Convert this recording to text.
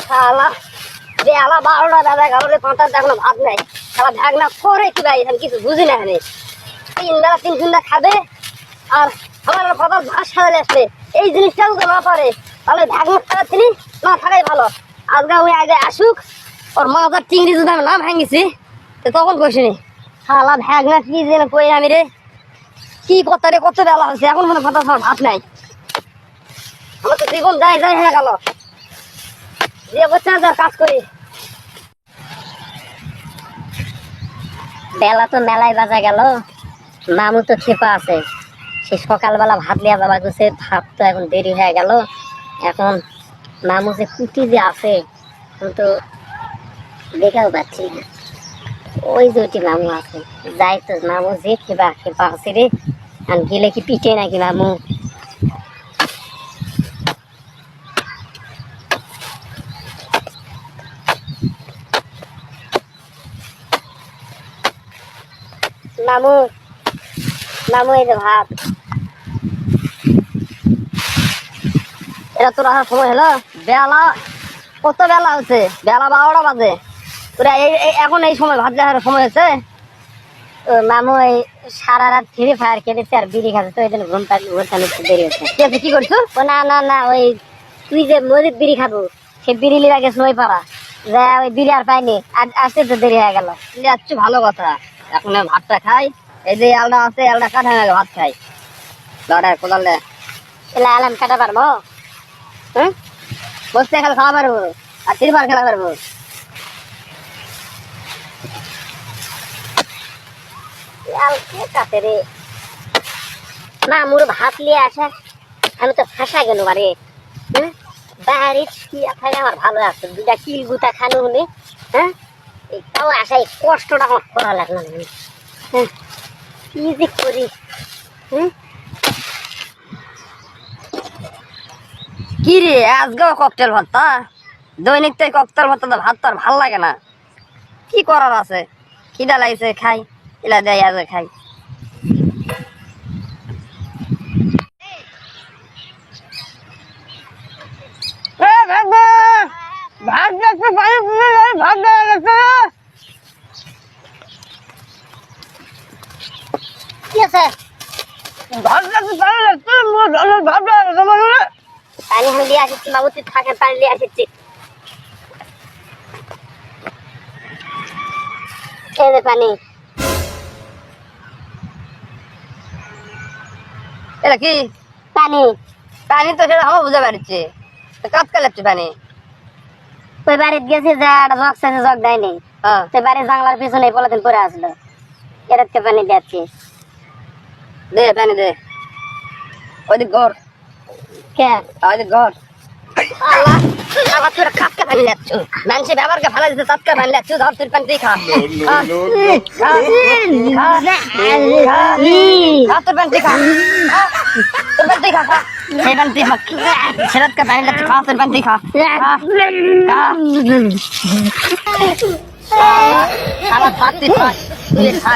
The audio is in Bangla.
শালা বেলা 12টা দাদা ঘরে পাঁচটা এখনো ভাত নাই। শালা ভাগনা করে কি ভাই আমি কিছু বুঝি না। এখানে তিন ঘন্টা খাবে আর আমার কথা ভাত সাজালে আসবে। এই জিনিসটা যদি না পারে তাহলে ভাগনা ছাড়া তিনি না থাকাই ভালো। আজকে ওই আগে আসুক, ওর মাথার চিংড়ি যদি আমি না ভাঙিছি তখন বসিনি। শালা ভাগনা কি যেন কই আমি রে, কি কথা রে, কত বেলা হয়েছে এখন মনে কথা ভাত নাই। আমার তো জীবন যাই যাই হয়ে গেল। কাজ করি বেলা তো মেলায় বাজা গেল। মামু তো খেপা আছে, সে সকালবেলা ভাত লিয়া যাবা গেছে, ভাত তো এখন দেরি হয়ে গেল। এখন মামু যে কুটি যে আছে তো দেখাও পাচ্ছি না। ওই যে ওটি মামু আছে, যাই তো মামু যে খেপা আছে রে। আর গেলে কি পিটে নাকি মামু? মামু মামু এই যে ভাত। এটা তোর আসার সময় হলো? বেলা কত বেলা হচ্ছে? বেলা 12টা বাজে। তোরা এখন এই সময় ভাত দেওয়ার সময় হচ্ছে? মামু এই সারা রাত ফ্রি ফায়ার খেলেছে আর বিড়ি খাচ্ছে, তো এই জন্য ঘুমটা দেরি হচ্ছে। ঠিক আছে, কি করছো? ও না না না, ওই তুই যে মরিদ বিড়ি খাবো সে বিড়ি লিয়ে গেছে নই পাড়া, যা ওই বিড়ি আর পাইনি, আসতে তো দেরি হয়ে গেল। যাচ্ছ ভালো কথা, এখন ভাতটা খাই। এই যে আলডা আছে, আলডা কাঠা ভাত খাই। লড়াই কোদালে এলা আলাম কাটা পারবো? হ্যাঁ, বসতে খেলা খাওয়া পারবো আর তিনবার খেলা পারবো। কাতে রে না মোর ভাত লিয়ে আসা, আমি তো ফাঁসা গেল বারে। হ্যাঁ, বাড়ি আমার ভালো আছে, দুটা কিল গুটা খানো হলে। হ্যাঁ, তাও আসাই কষ্টটা আমার করা লাগলো। হ্যাঁ, কি যে করি। হ্যাঁ, কি রে আজকেও ককটেল ভর্তা? দৈনিক তো ককটেল ভর্তা, তো ভাত তো আর ভাল লাগে না। কি করার আছে, খিদা লাগছে খাই, এলা দেয় আজ খাই। ভাত দেখতে পানি ভাত দেওয়া লাগছে। কি আছে? ভাত দেখতে পানি লাগছে, ভাত দেওয়া লাগছে। পানি আমি দিয়ে আসছি বাবু, তুই থাকেন, পানি দিয়ে আসছি। এই যে পানি। এটা কি পানি? পানি তো সেটা আমার বুঝে পারছি, কাপকা লাগছে পানি। ওই বাড়িতে গেছি, যা জগ চাইছে জগ দেয়নি। সে বাড়ির জানলার পিছনে পলিথিন পরে আসলো, এরাতে পানি দিচ্ছি। দে পানি দে। ওই দিক ঘর কে? ওই দিক ঘর। আল্লাহ আল্লাহ, তোরা কাপকা পানি লাগছ, মানুষে ব্যবহারকে ভালো দিতে টাটকা পানি লাগছ। ধর তোর পানি তুই খা, তোর পানি তুই খা, তোর পানি তুই খা, খা সেই পানি তুই খা, সেরাতকে পানি লাগছে, খা তোর পানি তুই খা। আমার ভাত তুই খা, তুই খা।